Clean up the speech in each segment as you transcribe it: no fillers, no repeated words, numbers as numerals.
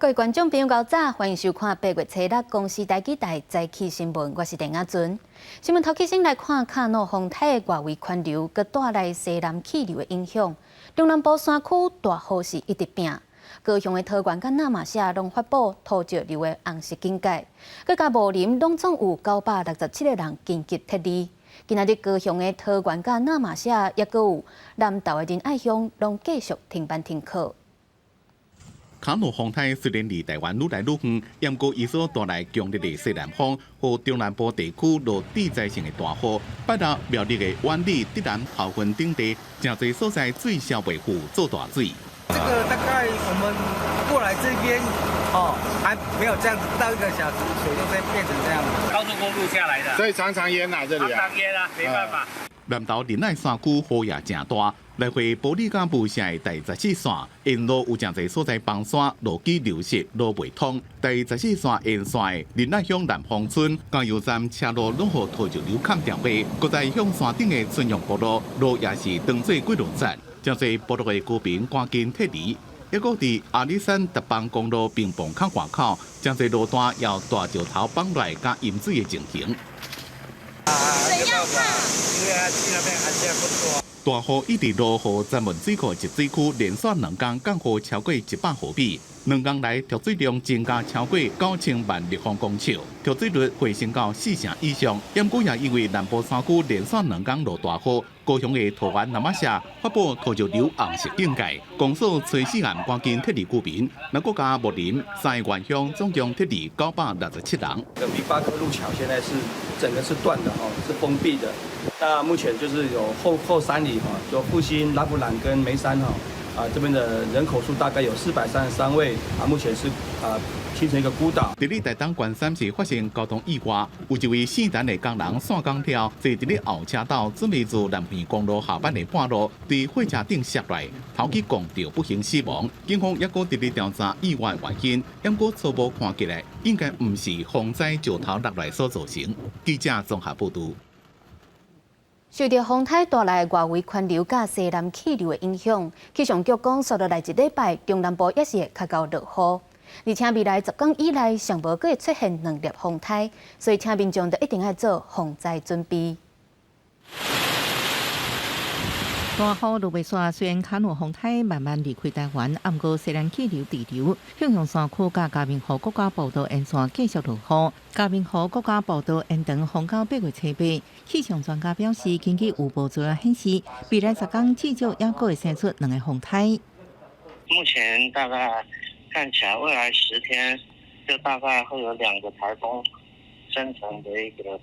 各位观众朋友，早，欢迎收看8月7日公视台记台早起新闻，我是陈雅纯。新闻头起先来看卡诺风台的外围环流，佮带来西南气流的影响，中南部山区大雨是一直拼。高雄的桃园佮那马夏拢发布土石流的红色警戒，佮加武林拢总有967个人紧急撤离。今仔日高雄的桃园佮那马夏，也佮有南投的仁爱乡，拢继续停班停课。卡诺风台虽然离台湾愈来愈远，不过伊所带来强烈的西南风和中南部地区落地灾性的大雨，北到苗栗的湾里、竹南、校园等地，真多所在水消袂赴做大水。这个大概我们过来这边还没有这样子，不到1个小时，水就变成这样了。高速公路下来的，所以常常淹啊，这里啊。常常淹啊，没办法。南投仁爱山区雨也真大，来回保利港部线的第14线沿路有真侪所在崩山，路基流失，路袂通。第14线沿线的仁爱乡南方村加油站车路拢予土石流砍掉尾，搁在向山顶的春阳部路路也是当作过路站，真侪部落的居民赶紧撤离。一个伫阿里山特邦公路平房口外口，真侪路段要大石头绑来加淹水的情形。怎样看？因为去那边安全不错。大雨一直落雨，专门水库集水区连续2天降雨超过100毫米，2天来调水量增加超过9000万立方公尺，调水率回升到4成以上。不过也因为南部山区连续2天落大雨，高雄的桃园南马社发布土石流红色警戒，公所找4岸赶紧撤离居民。那国家木林3个原乡总共撤离967人。第8颗路桥现在是整个是断的是封闭的。那目前就是有后山里就复兴、拉布兰跟梅山这边的人口数大概有433位目前是形成一个孤岛。伫咧台东关山市发生交通意外，有一位姓陈的工人线钢条坐伫咧后车道准备自南园公路下班的半路，伫货车顶摔来，头起撞到不幸死亡。警方也搁伫咧调查意外原因，不过初步看起来应该唔是风灾石头落来所造成。记者综合报道。受到风台带来外围环流甲西南气流的影响，气象局讲，接落来1礼拜，中南部也是会较高落雨，而且未来10天以内，尚无阁会出现2粒风台，所以请民众就一定要做防灾准备。大雨落袂煞，虽然卡诺风台慢慢离开台湾，不过西南气流滞留，向向山区甲嘉明湖国家步道沿线继续落雨。嘉明湖国家步道延长风到8月7日。气象专家表示，根据预报资料显示，未来10天至少也可会生出2个风台。目前大概看起来，未来10天就大概会有2个台风生成的一个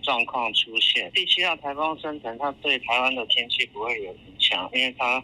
状况出现。第7号台风生成，它对台湾的天气不会有影响，因为它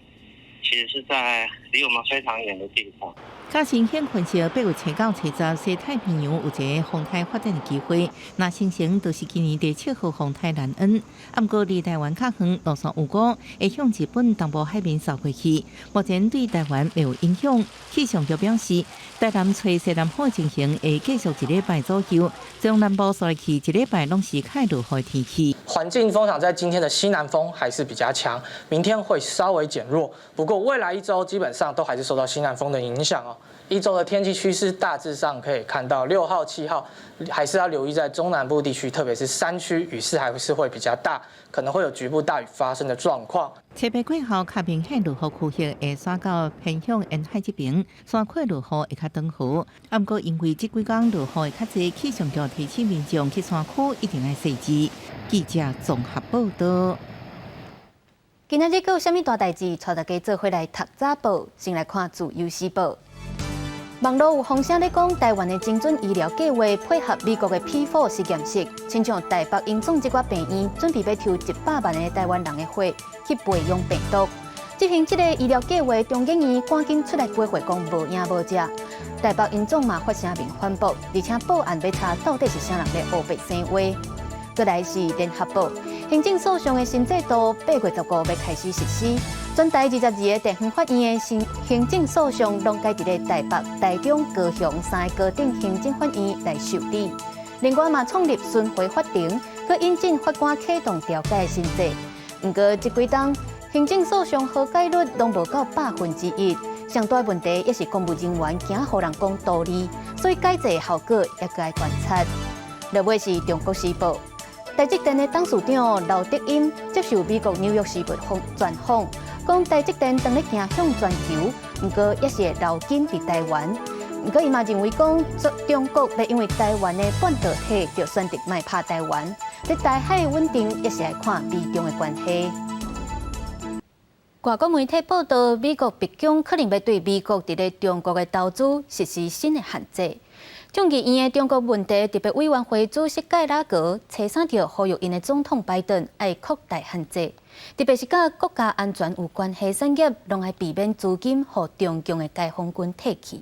其实是在离我们非常远的地方。加新显分析8月7到7西太平洋有一个风台发展的机会，那形成就是今年第7号风台兰恩。不过离台湾较远，路线有估会向日本东部海面扫过去，目前对台湾没有影响。气象局表示，台南吹西南风情形会继续1礼拜左右，中南部所去1礼拜拢是较落雨的天气。环境风场在今天的西南风还是比较强，明天会稍微减弱，不过未来1周基本上都还是受到西南风的影响1周的天气趋势大致上可以看到6号、7号还是要留意在中南部地区，特别是山区雨势还是会比较大，可能会有局部大雨发生的状况。7月过后，较明显落雨区域会刷到偏向沿海这边，山区落雨会较长雨。不过因为这几天落雨会较侪，气象局提醒民众去山区一定要细致。记者综合报道。今仔日有啥物大代志？带大家做伙来读早报，先来看自由时报。网络有风声咧讲，台湾的精准医疗计划配合美国的 P4 实验室，亲像台北荣总一寡病院准备要抽100万个台湾人的血去培养病毒。执行这个医疗计划，中研院赶紧出来回话讲无影无只。台北荣总嘛发声明反驳，而且报案要查到底是啥人咧黑白生话。再来是联合报，行政诉讼的新制度8月15日要开始实施。全台22个地方法院的行政诉讼，拢改伫咧台北、台中、高雄3个高等行政法院来受理。另外嘛，创立巡回法庭，佮引进法官启动调解的新制。不过这几天行政诉讼和解率拢无到100%，上大问题也是公务人员惊互人讲道理，所以改制效果也该观察。落尾是中国时报，台积电的董事长刘德音接受美国纽约时报专访，讲台积电当咧行向全球，不过也是会留紧伫台湾。不过伊嘛认为讲，中国要因为台湾的半导体，就选择卖拍台湾，在台海稳定也是来看美中的关系。外国媒体报道，美国白宫可能要对美国伫咧中国的投资实施新的限制。众议院的中国问题特别委员会主席盖拉格提醒着呼吁因的总统拜登爱扩大限制，特别是甲国家安全有关系产业，拢爱避免资金互中共的解放军摕去。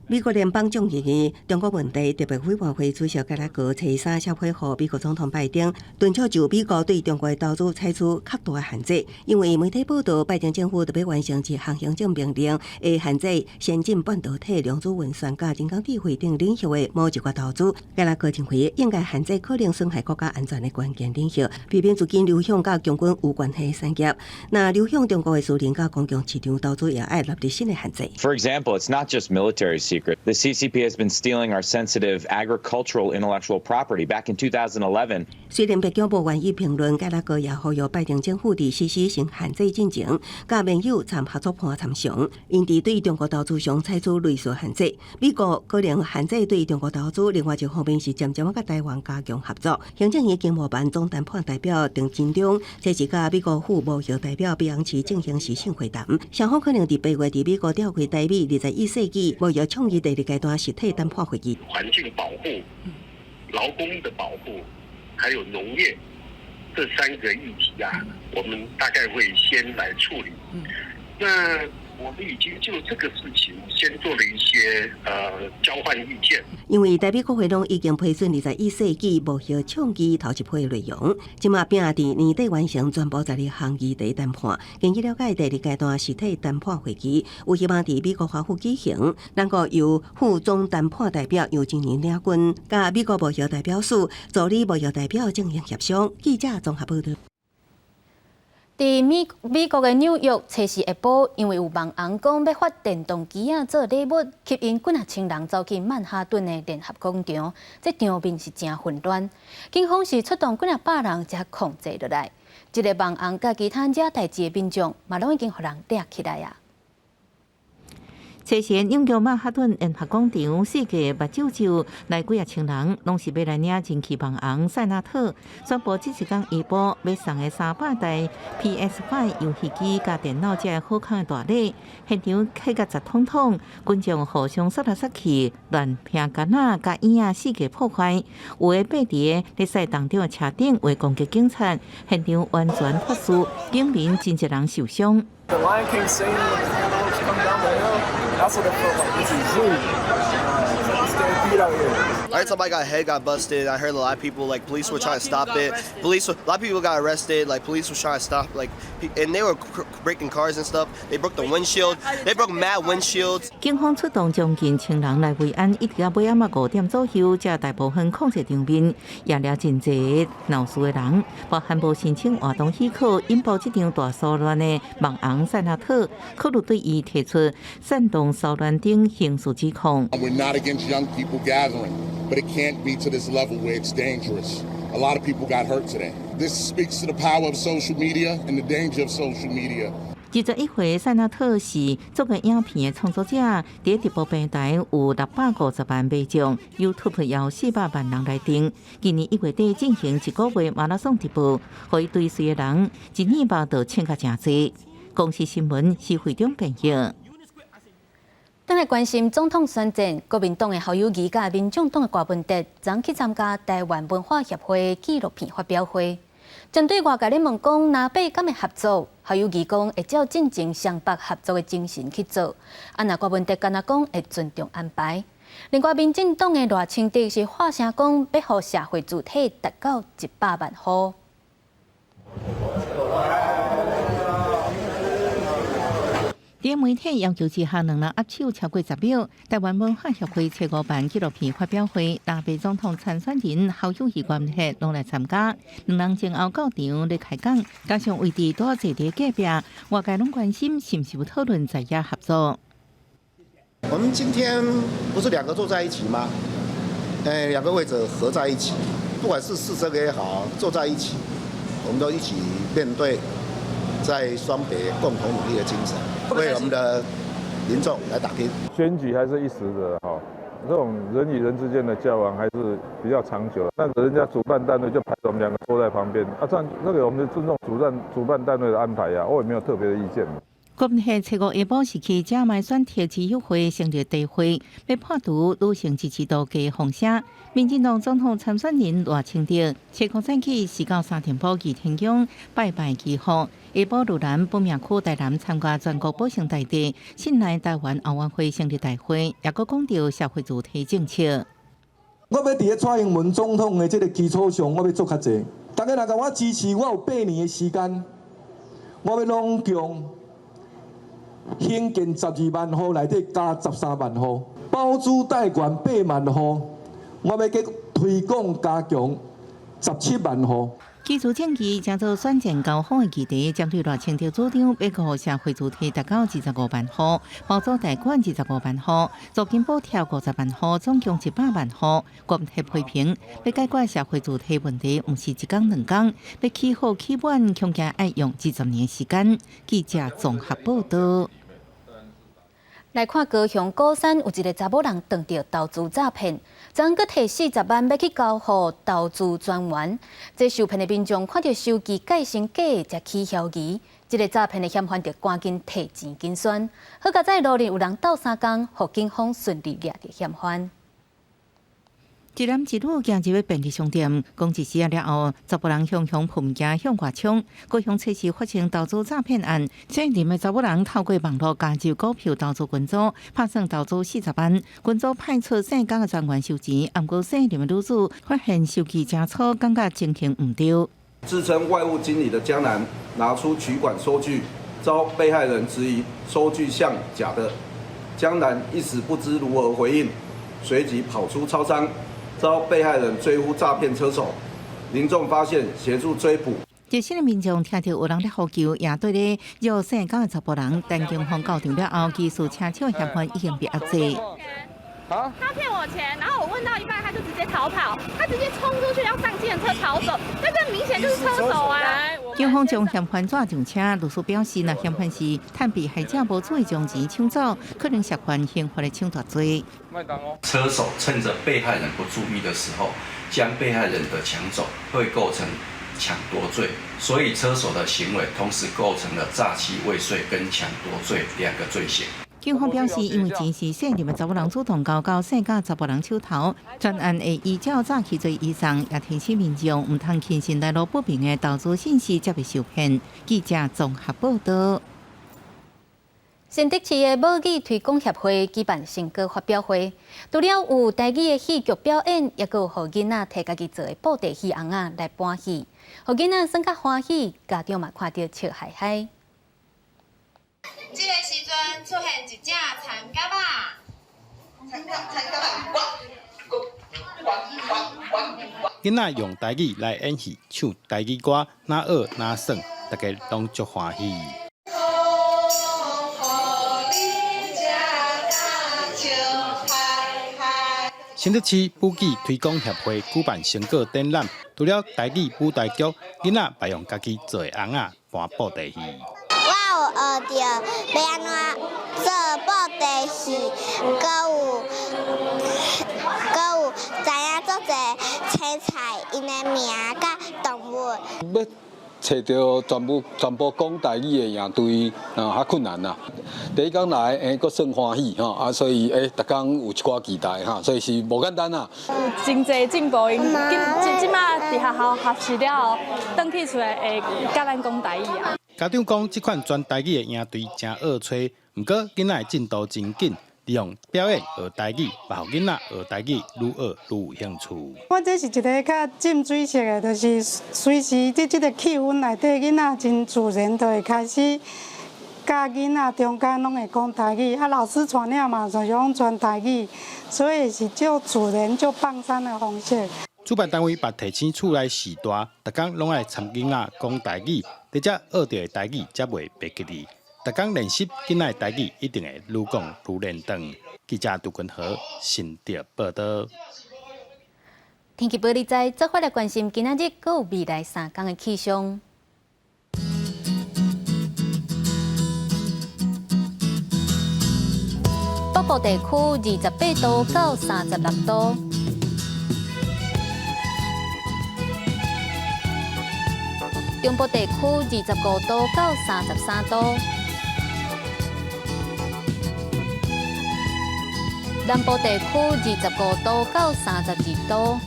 美国联邦众议院中国问题特别委员会主席盖拉格星期三写批予美国总统拜登，敦促就美国对中国的投资采取较大的限制。因为媒体报道，拜登政府特别完成一项行政命令，会限制先进半导体、量子运算、甲人工智慧等领域的某一寡投资。盖拉格认为，应该限制可能损害国家安全的关键领域，避免资金流向甲强军有关系的产业。那流向中国的私人甲公共市场投资，也爱立新的限制。For example, it's not just military secret. The CCP has been stealing our sensitive agricultural intellectual property back in 2011. 虽然白宫无愿意评论，盖拉格也呼吁拜登政府伫实施新限制进前，甲盟友参合作盘参详，因伫对中国投资上采取类似限制。美国可能限制对中国投资，另外一方面是渐渐甲台湾加强合作。行政院经贸办总谈判代表郑金忠，这是甲美国副贸易代表比昂奇进行视讯会谈，双方可能伫8月伫美国召开台美21世纪贸易倡议第2阶段实体谈判会议。环境保护、劳工的保护，还有农业这3个议题啊，我们大概会先来处理。那我们已经就这个事情先做了一些交换意见。因为台美国会拢已经批准21世纪贸易倡议头一批的内容，即马并伫年底完成全部12项议题谈判。根据了解，第2阶段实体谈判会议有希望伫美国华府举行，能够由副总谈判代表由今年领军，甲美国贸易代表处助理贸易代表进行协商。记者综合报道。伫美国的纽约，初时下晡，因为有网红讲要发电动机仔做礼物，吸引几啊千人走去曼哈顿的联合广场，这场面是真混乱。警方是出动几啊百人才控制落来。一个网红甲其他惹代志的民众，嘛拢已经互人抓起来啊。初时纽约曼哈顿联合广场4个目睭睭来几啊千人，拢是要来领人气网红塞纳特宣布这一天下晡要送的300台 PS5 游戏机甲电脑这好康的大礼，现场起甲10通通，群众互相杀来杀去，乱拼杆仔甲椅仔4个破坏，有的爬伫咧赛当中的车顶为攻击警察，现场完全脱事，警民真侪人受伤。The Lion King scene when the animals come down the hill, that's what it felt like. This is zoo. Stampede out here. I heard somebody got busted. I heard a lot of people, like, police were trying to stop it. A lot of people got arrested. Like, police was trying to stop, like, and they were breaking cars and stuff. They broke the windshield. They broke mad windshields. 警方出动将近1000人来维安，一直到尾仔5点左右，才大部分控制场面，也了真侪闹事的人，包含无申请活动许可，引爆这场大骚乱的网红塞纳特，考虑对伊提出煽动骚乱等刑事指控。We're not against young people gathering, but it can't be to this level where it's dangerous. A lot of people got hurt today. This speaks to the power of social media and the danger of social media. 21岁塞纳特是作为影片的创作者，伫直播平台有650万观众 ，YouTube 也有400万人来订。今年1月底进行1个月马拉松直播，互伊追随的人一年报道请甲真济。公司新闻是会中朋友。等来关心总统选战，国民党的侯友宜甲民众党的郭文哲昨去参加台湾文化协会纪录片发表会。针对外界咧问讲，南北敢会合作，侯友宜讲会照进前双北合作的精神去做。若郭文哲敢若讲会尊重安排。另外，民进党的赖清德是发声讲，要互社会主体达到100万户。在媒体要求之下，两人握手超过10秒。台湾文化协会初5办纪录片发表会，台北总统参选人侯友宜关系拢来参加。两人前后到场咧开讲，加上位置多坐伫隔壁，外界拢关心是不是有讨论在野合作。我们今天不是2个坐在一起吗？2个位置合在一起，不管是4这个也好，坐在一起，我们都一起面对。在双北共同努力的精神，为我们的民众来打拼。选举还是一时的哈，这种人与人之间的交往还是比较长久的。那人家主办单位就排我们2个坐在旁边啊，这样那个我们尊重主办单位的安排呀，我也没有特别的意见。国民党初5下晡是去嘉麦选铁之友会成立大会，要破除女性支持度低风声。民进党总统参选人赖清德初5早起是到沙田堡祭天宫拜拜祈福，下晡路南本命区台南参加全国保障大地信赖台湾奥运会成立大会，也阁讲到社会主体政策。我要伫咧蔡英文总统的这个基础上，我要做较济。大家若甲我支持，我有8年的时间，我要拢强。兴建12万户，内底加13万户，包租代管8万户，我要给推广加强17万户。基础政绩将做选战高峰的议题，针对赖清德主张要顾社会主体达到25万户，包租代管25万户，租金补贴50万户，总共100万户。国民党批评要解决社会主体问题，不是一天2天，要起好起稳，恐惊要用20年时间。记者综合报道。来看高雄鼓山有一个查某人撞到投资诈骗，昨个摕40万要去交予投资专员。这受骗的民众看到手机改成假的，才起嫌疑。这个诈骗的嫌犯就赶紧提钱紧算。好佳在路里有人斗3工，互警方顺利抓到嫌犯。一男一女行入便利商店，讲一时了后，查甫人向碰物件向外冲。高雄测试发生投资诈骗案，姓林的查某人透过网络加入股票投资群组，拍算投资40万。群组派出姓江的专员收钱，不过姓林的女子发现收据真粗，感觉情形唔对。自称外务经理的江南拿出取款收据，遭被害人质疑收据像假的，江南一时不知如何回应，随即跑出超商。遭被害人追呼诈骗车手，民众发现协助追捕。热心的民众听到有人在呼救，也对咧有姓江的查甫人，但警方到场了后，技术车手嫌犯已经被压制。他骗我钱，然后我问到一半，他就直接逃跑，他直接冲出去要上计程车逃走，那这明显就是车手啊！警方将嫌犯抓上车，律师表示，若嫌犯是趁被害者无注意将钱抢走，可能涉犯刑法的抢夺罪。车手趁着被害人不注意的时候，将被害人的抢走，会构成抢夺罪，所以车手的行为同时构成了诈欺未遂跟抢夺罪2个罪行。警方表示，因为钱是姓林的查某人主动交到姓江查某人手头，专案会依照诈欺罪以上，也提醒民众唔通轻信来路不明的投资信息，才被受骗。记者综合报道。新竹市的母语推广协会举办成果发表会，除了有台语的戏剧表演，也有互囡仔摕家己做的布袋戏翁仔来搬戏，互囡仔算较欢喜，家长嘛看到笑嗨嗨。这个时阵出现一只田蛤仔，囡仔用台语来演戏，唱台语歌，哪学哪耍，大家拢足欢喜。新竹市舞剧推广协会举办成果展览，除了台语舞台剧，囡仔也用家己做的翁仔搬布袋戏。学到要安怎做布袋戏，搁有知影做者青菜因的名甲动物。要找到全部讲台语的营队较困难啦。第一天来，佫算欢喜吼，所以逐天有一寡期待哈，所以是无简单啦。有真侪进步，因即马伫学校学习了后，转去出来会教咱讲台语啊。家长讲，这款全台语的营队真好找，不过囡仔的进度真紧，利用表演学台语，也互囡仔学台语愈学愈有兴趣。我这是一个较浸水式的，就是随时这个气氛内底，囡仔真自然就会开始甲囡仔中间拢会讲台语，啊，老师传了嘛，就用传台语，所以是就自然就放松的方式。主办单位把提醒厝内时大，逐工拢爱参囡仔讲台语，或者学到的台语才袂白记哩。逐工练习囡仔的台语，一定会愈讲愈练长。记者杜君豪，新竹报道。天气报你知，做伙来关心今仔日还有未来3天的气象。北部地区28度到36度，中部地区25度到33度，南部地区25度到32度，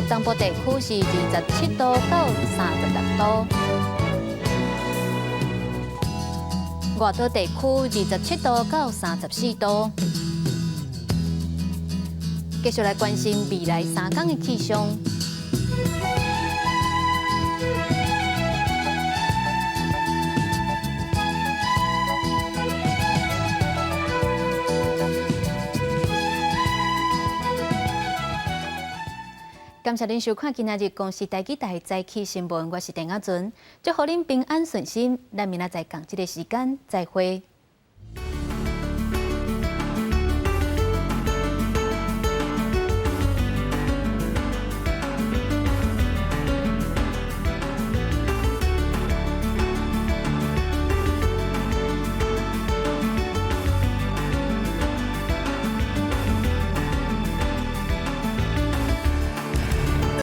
东部地区是27度到36度。外岛地区27度到34度。继续来关心未来3天的气象。感谢您收看今仔日公视台记台早起新闻，我是陈雅纯，祝福您平安顺心，咱明仔载同一个时间再会。